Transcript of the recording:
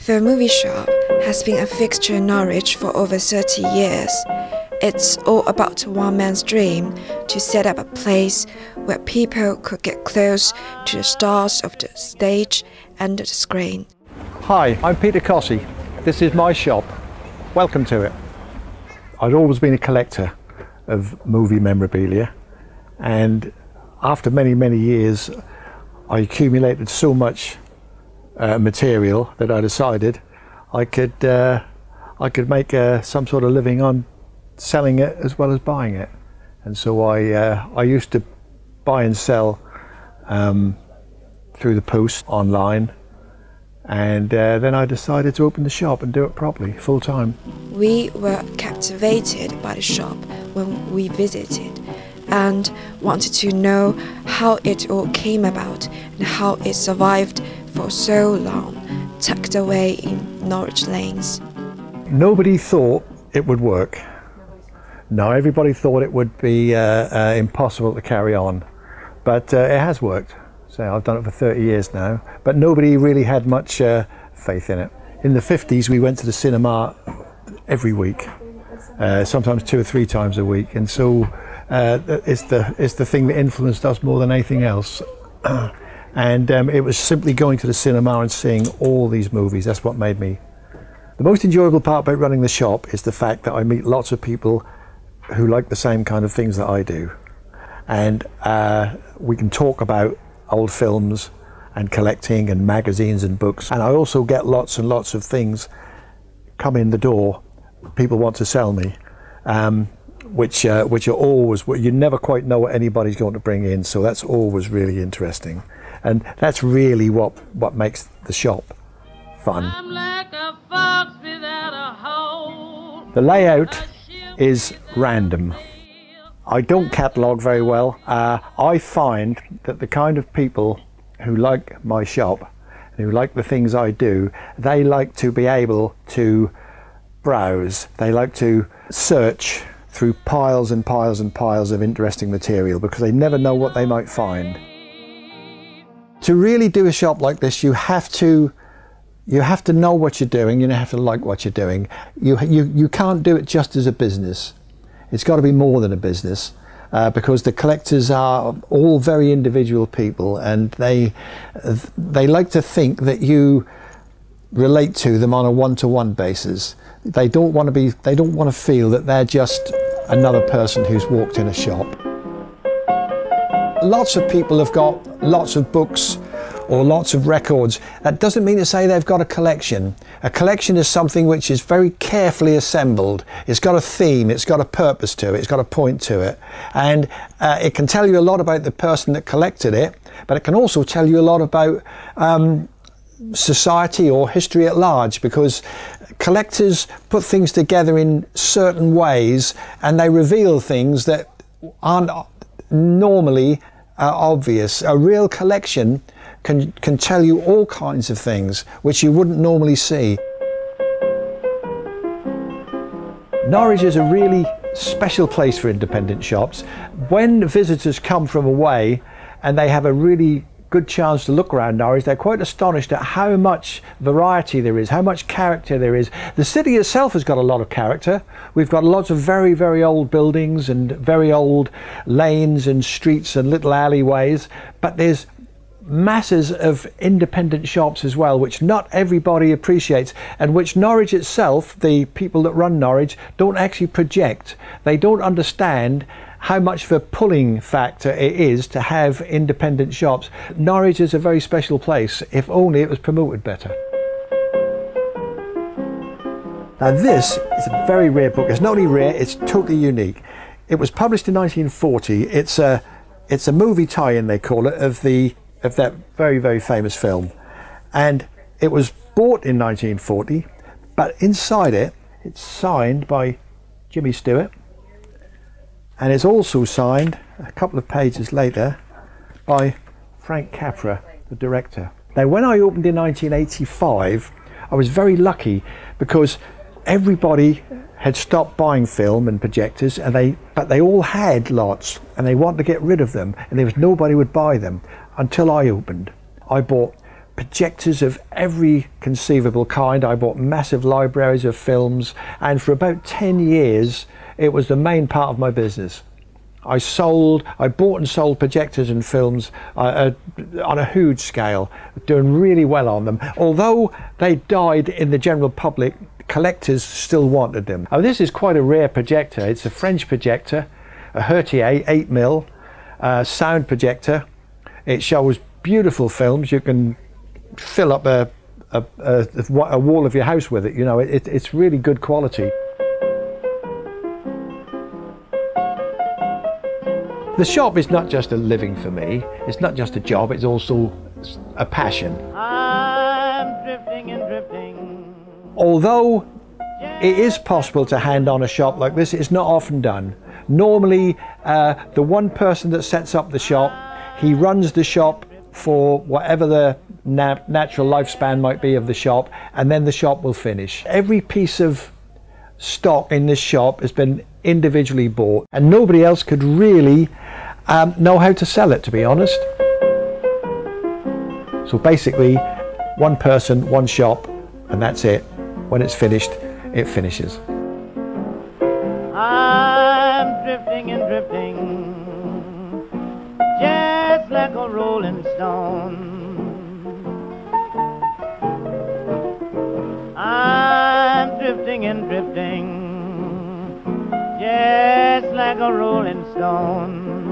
The movie shop has been a fixture in Norwich for over 30 years. It's all about one man's dream to set up a place where people could get close to the stars of the stage and the screen. Hi, I'm Peter Cossey. This is my shop. Welcome to it. I'd always been a collector of movie memorabilia, and after many years I accumulated so much material that I decided I could make some sort of living on selling it as well as buying it. And so I used to buy and sell through the post online, and then I decided to open the shop and do it properly, full time. We were captivated by the shop when we visited and wanted to know how it all came about and how it survived for so long, tucked away in Norwich lanes. Nobody thought it would work. No, everybody thought it would be impossible to carry on, but it has worked. So I've done it for 30 years now, but nobody really had much faith in it. In the 50s, we went to the cinema every week, sometimes 2 or 3 times a week, and so it's the thing that influenced us more than anything else. And it was simply going to the cinema and seeing all these movies. That's what made me. The most enjoyable part about running the shop is the fact that I meet lots of people who like the same kind of things that I do, and we can talk about old films and collecting and magazines and books. And I also get lots and lots of things come in the door. People want to sell me, which are always, you never quite know what anybody's going to bring in, so that's always really interesting. And that's really what makes the shop fun. I'm like a fox without a hole. The layout is random. I don't catalogue very well. I find that the kind of people who like my shop, who like the things I do, they like to be able to browse. They like to search through piles and piles and piles of interesting material because they never know what they might find. To really do a shop like this, you have to know what you're doing. You have to like what you're doing. You can't do it just as a business. It's got to be more than a business, because the collectors are all very individual people, and they like to think that you relate to them on a one-to-one basis. They don't want to feel that they're just another person who's walked in a shop. Lots of people have got lots of books or lots of records. That doesn't mean to say they've got a collection. A collection is something which is very carefully assembled. It's got a theme, it's got a purpose to it, it's got a point to it. And it can tell you a lot about the person that collected it, but it can also tell you a lot about society or history at large, because collectors put things together in certain ways and they reveal things that aren't normally obvious. A real collection can tell you all kinds of things which you wouldn't normally see. Norwich is a really special place for independent shops. When visitors come from away and they have a really good chance to look around Norwich, they're quite astonished at how much variety there is, how much character there is. The city itself has got a lot of character. We've got lots of very old buildings and very old lanes and streets and little alleyways, but there's masses of independent shops as well, which not everybody appreciates, and which Norwich itself, the people that run Norwich, don't actually project. They don't understand how much of a pulling factor it is to have independent shops. Norwich is a very special place, if only it was promoted better. Now this is a very rare book. It's not only rare, it's totally unique. It was published in 1940. It's a movie tie-in, they call it, of that very famous film. And it was bought in 1940, but inside it's signed by Jimmy Stewart, and it's also signed a couple of pages later by Frank Capra, the director. Now when I opened in 1985, I was very lucky because everybody had stopped buying film and projectors, but they all had lots and they wanted to get rid of them, and there was nobody would buy them until I opened. I bought projectors of every conceivable kind. I bought massive libraries of films, and for about 10 years it was the main part of my business. I bought and sold projectors and films on a huge scale, doing really well on them. Although they died in the general public, collectors still wanted them. Now, this is quite a rare projector. It's a French projector, a Hertier 8mm sound projector. It shows beautiful films. You can fill up a wall of your house with it. You know, it's really good quality. The shop is not just a living for me, it's not just a job, it's also a passion. I'm drifting and drifting. Although it is possible to hand on a shop like this, it's not often done. Normally, the one person that sets up the shop, he runs the shop for whatever the natural lifespan might be of the shop, and then the shop will finish. Every piece of stock in this shop has been individually bought, and nobody else could really know how to sell it, to be honest. So basically, one person, one shop, and that's it. When it's finished, it finishes. I'm drifting and drifting, just like a rolling stone. I'm drifting and drifting, just like a rolling stone.